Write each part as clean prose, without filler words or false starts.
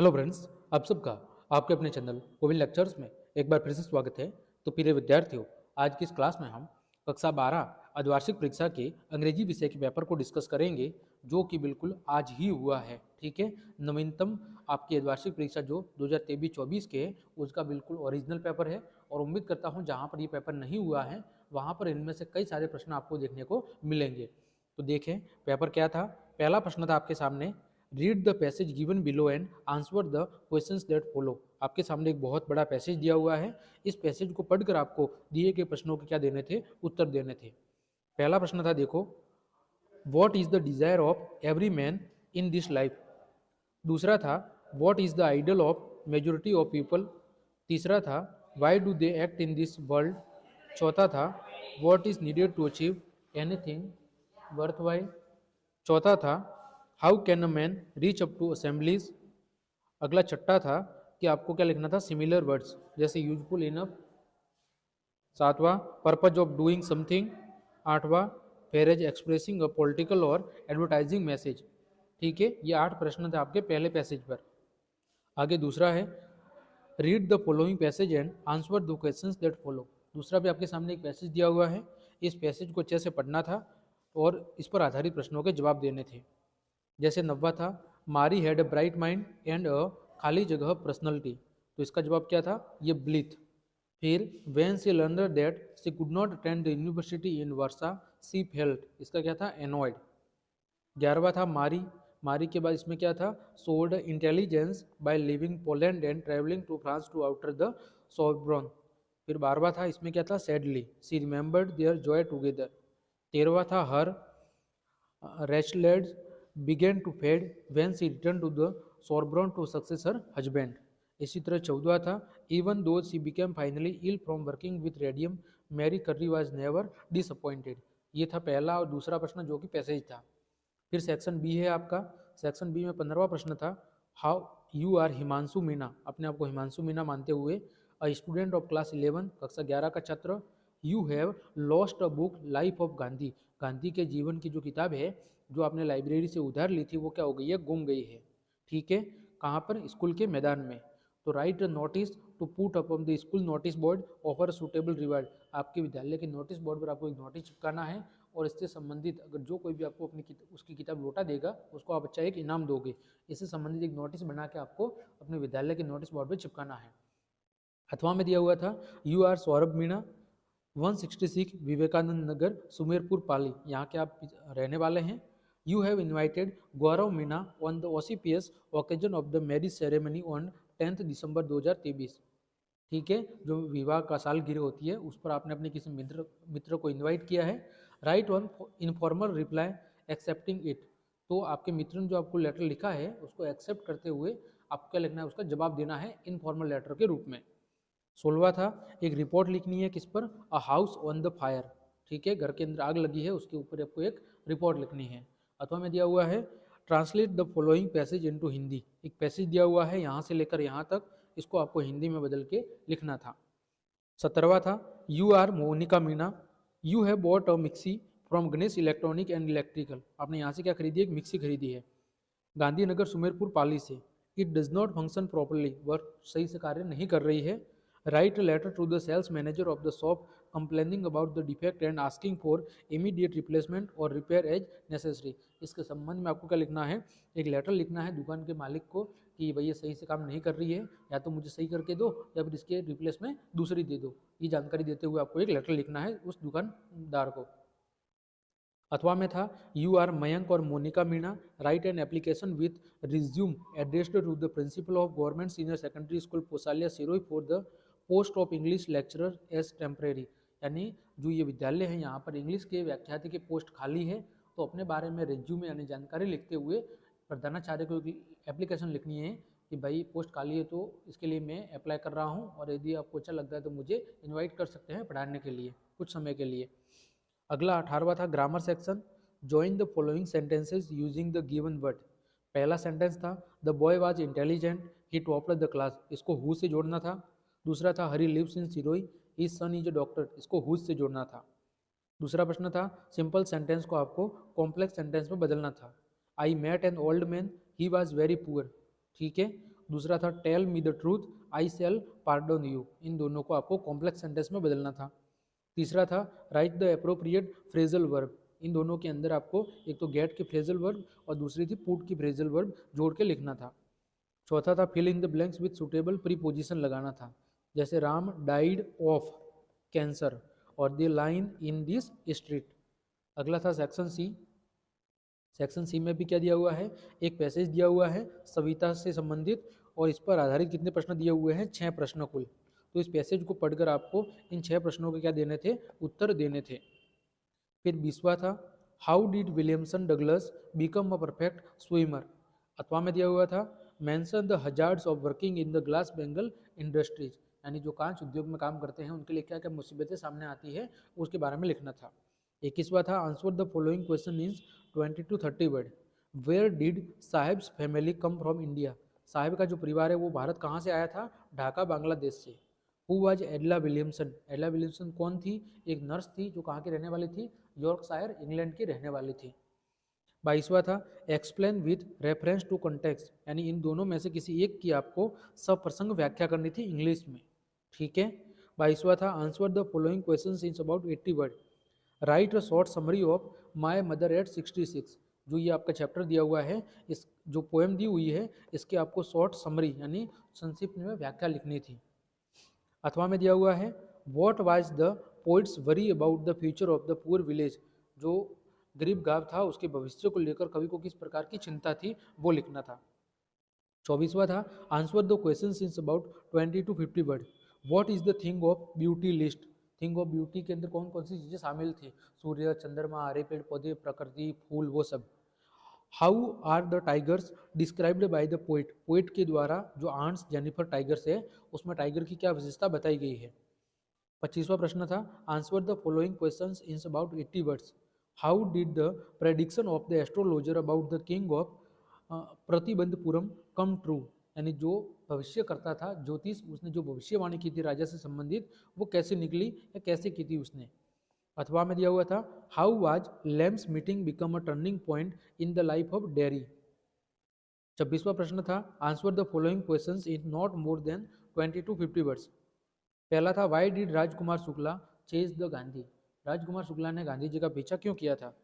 Hello friends, आप सबका आपके अपने चैनल कोविन लेक्चर्स में एक बार फिर से स्वागत है। तो प्रिय विद्यार्थियों, आज की इस क्लास में हम कक्षा 12 अर्धवार्षिक परीक्षा के अंग्रेजी विषय के पेपर को डिस्कस करेंगे, जो कि बिल्कुल आज ही हुआ है। ठीक है, नवीनतम आपकी अर्धवार्षिक परीक्षा जो 2023-24 के है, उसका बिल्कुल ओरिजिनल पेपर है। और उम्मीद करता हूँ जहाँ पर ये पेपर नहीं हुआ है वहाँ पर इनमें से कई सारे प्रश्न आपको देखने को मिलेंगे। तो देखें पेपर क्या था। पहला प्रश्न था आपके सामने, read the passage given below and answer the questions that follow. आपके सामने एक बहुत बड़ा पैसेज दिया हुआ है। इस पैसेज को पढ़कर आपको दिए गए प्रश्नों के क्या देने थे, उत्तर देने थे। पहला प्रश्न था, देखो, what is the desire of every man in this life. दूसरा था, what is the idol of majority of people. तीसरा था, why do they act in this world. चौथा था, what is needed to achieve anything worth. चौथा था, how can a man reach up to assemblies. अगला छठा था कि आपको क्या लिखना था, सिमिलर वर्ड्स जैसे यूजफुल इनफ। सातवां, पर्पज ऑफ डूइंग समथिंग। आठवां, फेरेज एक्सप्रेसिंग अ पॉलिटिकल और एडवर्टाइजिंग मैसेज। ठीक है, ये 8 प्रश्न थे आपके पहले पैसेज पर। आगे दूसरा है, read the following passage and answer the questions that follow. दूसरा भी आपके सामने एक पैसेज दिया हुआ है। इस पैसेज को अच्छे से पढ़ना था और इस पर आधारित प्रश्नों के जवाब देने थे। जैसे 90 था, मारी had a bright mind and अ खाली जगह पर्सनैलिटी। तो इसका जवाब क्या था, ये ब्लिथ। फिर when she learnt that she could not attend the university in Warsaw she felt. इसका क्या था, एनॉयड। 11वां था, मारी। मारी के बाद इसमें क्या था, sold intelligence by living Poland and travelling to France to outer the Sorbonne. फिर 12वां था, इसमें क्या था, sadly she remembered their joy together. 13वां था, her रेस्टलेड्स began to fade when she returned to the Sorbonne to success her husband. इसी तरह 14वां था, even though she became finally ill from working with radium, Mary Curry was never disappointed. ये था पहला और दूसरा प्रश्न जो कि पैसेज था। फिर सेक्शन बी है आपका। सेक्शन बी में 15वां प्रश्न था, how you are Himanshu Meena. अपने आप को हिमांशु मीना मानते हुए, अ स्टूडेंट ऑफ क्लास 11 कक्षा 11 का छात्र, you have lost a book life of Gandhi. Gandhi के जीवन की जो किताब है जो आपने लाइब्रेरी से उधार ली थी वो क्या हो गई है, गुम गई है। ठीक है, कहाँ पर, स्कूल के मैदान में। तो write notice to put upon the school notice board offer suitable reward. आपके विद्यालय के नोटिस बोर्ड पर आपको एक नोटिस चिपकाना है और इससे संबंधित अगर जो कोई भी आपको अपनी उसकी किताब लौटा देगा उसको आप अच्छा एक इनाम दोगे। इससे संबंधित एक नोटिस बना के आपको अपने विद्यालय के नोटिस बोर्ड पर चिपकाना है। अथवा में दिया हुआ था, यू आर सौरभ मीणा 166 विवेकानंद नगर सुमेरपुर पाली, यहाँ के आप रहने वाले हैं। You have invited Gaurav Meena on the OCPS occasion of the marriage ceremony on 10 दिसंबर 2023। ठीक है, जो विवाह का सालगिरह होती है उस पर आपने अपने किसी मित्र को इनवाइट किया है। Right on informal reply accepting it. तो आपके मित्र ने जो आपको लेटर लिखा है उसको एक्सेप्ट करते हुए आपको क्या लिखना है, उसका जवाब देना है इनफॉर्मल लेटर के रूप में। 16वां था, एक रिपोर्ट लिखनी है किस पर, a house on the fire. ठीक है, घर के अंदर आग लगी है उसके ऊपर आपको एक रिपोर्ट लिखनी है। अथवा में दिया हुआ है, translate the following passage into Hindi. एक पैसेज दिया हुआ है यहाँ से लेकर यहाँ तक, इसको आपको हिंदी में बदल के लिखना था। 17वां था, you are Monika Meena, you have bought a mixie from Ganesh electronic and electrical. आपने यहाँ से क्या खरीदी, एक मिक्सी खरीदी है गांधीनगर सुमेरपुर पाली से। It does not function properly, वह सही से कार्य नहीं कर रही है। Write letter to the sales manager of the shop complaining about the defect and asking for immediate replacement और रिपेयर एज नेसेसरी। इसके संबंध में आपको क्या लिखना है, एक लेटर लिखना है दुकान के मालिक को कि भैया सही से काम नहीं कर रही है, या तो मुझे सही करके दो या फिर इसके रिप्लेस में दूसरी दे दो। ये जानकारी देते हुए आपको एक लेटर लिखना है उस दुकानदार को। अथवा में था, यू आर मयंक और Monika Meena, write an application with resume addressed to the principal of government senior secondary school Posaliya Sirohi for the post of English lecturer as temporary. यानी जो ये विद्यालय है यहाँ पर इंग्लिश के व्याख्याति के पोस्ट खाली है, तो अपने बारे में रिज्यूम यानी जानकारी लिखते हुए प्रधानाचार्य को एप्लीकेशन लिखनी है कि भाई पोस्ट खाली है तो इसके लिए मैं अप्लाई कर रहा हूँ और यदि आपको अच्छा लगता है तो मुझे इन्वाइट कर सकते हैं पढ़ाने के लिए कुछ समय के लिए। अगला 18वां था, grammar section, join the following sentences using the given word. पहला सेंटेंस था, the boy was intelligent he topped the class. इसको हु से जोड़ना था। दूसरा था, Hari lives in Sirohi his son is a doctor. इसको हु से जोड़ना था। दूसरा प्रश्न था, सिंपल सेंटेंस को आपको कॉम्प्लेक्स सेंटेंस में बदलना था। I met an old man he was very poor. ठीक है, दूसरा था tell me the truth, I shall pardon you. इन दोनों को आपको कॉम्प्लेक्स सेंटेंस में बदलना था। तीसरा था write the appropriate phrasal verb. इन दोनों के अंदर आपको एक तो गेट की फ्रेजल वर्ब और दूसरी थी पुट की फ्रेजल वर्ब जोड़ के लिखना था। चौथा था fill in the blanks with suitable preposition लगाना था, जैसे राम डाइड ऑफ कैंसर और the line in this street. अगला था सेक्शन सी। सेक्शन सी में भी क्या दिया हुआ है, एक पैसेज दिया हुआ है सविता से संबंधित और इस पर आधारित कितने प्रश्न दिए हुए हैं, 6 प्रश्न कुल। तो इस पैसेज को पढ़कर आपको इन 6 प्रश्नों के क्या देने थे, उत्तर देने थे। फिर 20वां था how did Williamson Douglas become a perfect swimmer. अथवा में दिया हुआ था mention the hazards of working in the glass Bengal industries, यानी जो कांच उद्योग में काम करते हैं उनके लिए क्या क्या मुसीबतें सामने आती है उसके बारे में लिखना था। 21वां था answer the following question in 20 to 30 word. Where did Sahib's family come from India. Sahib का जो परिवार है वो भारत कहाँ से आया था, ढाका बांग्लादेश से। Who was एडला Williamson. एडला विलियमसन कौन थी, एक नर्स थी जो कहाँ की रहने वाली थी, यॉर्कशायर इंग्लैंड की रहने वाली थी। 22वां था explain with reference to context, यानी इन दोनों में से किसी एक की आपको सप्रसंग व्याख्या करनी थी इंग्लिश में। ठीक है। 22वां था answer the following questions in about 80 word. Right a short summary of my mother eight 66। जो ये आपका चैप्टर दिया हुआ है, इस जो पोएम दी हुई है इसके आपको शॉर्ट समरी यानी संक्षिप्त में व्याख्या लिखनी थी। अथवा में दिया हुआ है what was the poets worry about the future of the poor village. जो गरीब गांव था उसके भविष्य को लेकर कवि को किस प्रकार की चिंता थी वो लिखना था। 24वां था answer the questions in about 20 to 50 word. What is the thing of beauty list. Thing of beauty के अंदर कौन कौन सी चीजें शामिल थी, सूर्य, चंद्रमा, हरे पेड़ पौधे, प्रकृति, फूल, वो सब। How are the tigers described by the poet. Poet के द्वारा जो आंट्स जेनिफर टाइगर्स है उसमें टाइगर की क्या विशेषता बताई गई है। 25वां प्रश्न था answer the following questions in about 80 words. How did the prediction of the astrologer about the king of Pratibandapuram come true. यानी जो भविष्य करता था ज्योतिष, उसने जो भविष्यवाणी की थी राजा से संबंधित वो कैसे निकली या कैसे की थी उसने। अथवा में दिया हुआ था how was Lamb's meeting become a turning point in the life of Derry. 26वां प्रश्न था answer the following questions in not more than 20 to 50 words. पहला था why did Rajkumar Shukla chase the Gandhi. Rajkumar Shukla ने गांधी जी का पीछा क्यों किया था।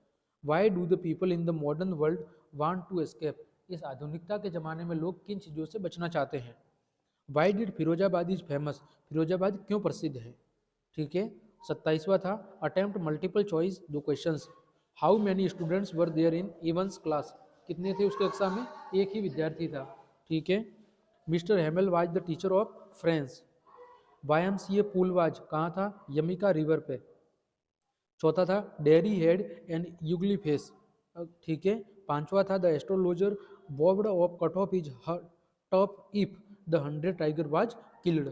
Why do the people in the modern world want to escape. इस आधुनिकता के ज़माने में लोग किन चीज़ों से बचना चाहते हैं। Why did Firozabad is famous. Firozabad क्यों प्रसिद्ध है। ठीक है। 27वां था अटेम्प्ट मल्टीपल चॉइस दो questions. How many students were there in Evan's class. कितने थे उसके कक्षा में, एक ही विद्यार्थी था। ठीक है। Mister Hamel was the teacher of French. YMCA pool was कहाँ था, यमिका रिवर पे। चौथा था Derry head and ugly face. ठीक है। 5वां था the astrologer vowed of cut off is top if the 100 tiger was killed.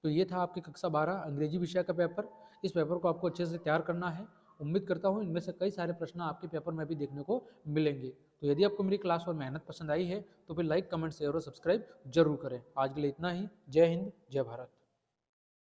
तो ये था आपके कक्षा 12 अंग्रेजी विषय का पेपर। इस पेपर को आपको अच्छे से तैयार करना है। उम्मीद करता हूँ इनमें से कई सारे प्रश्न आपके पेपर में भी देखने को मिलेंगे। तो यदि आपको मेरी क्लास और मेहनत पसंद आई है तो फिर लाइक, कमेंट, शेयर और सब्सक्राइब जरूर करें। आज के लिए इतना ही। जय हिंद, जय भारत।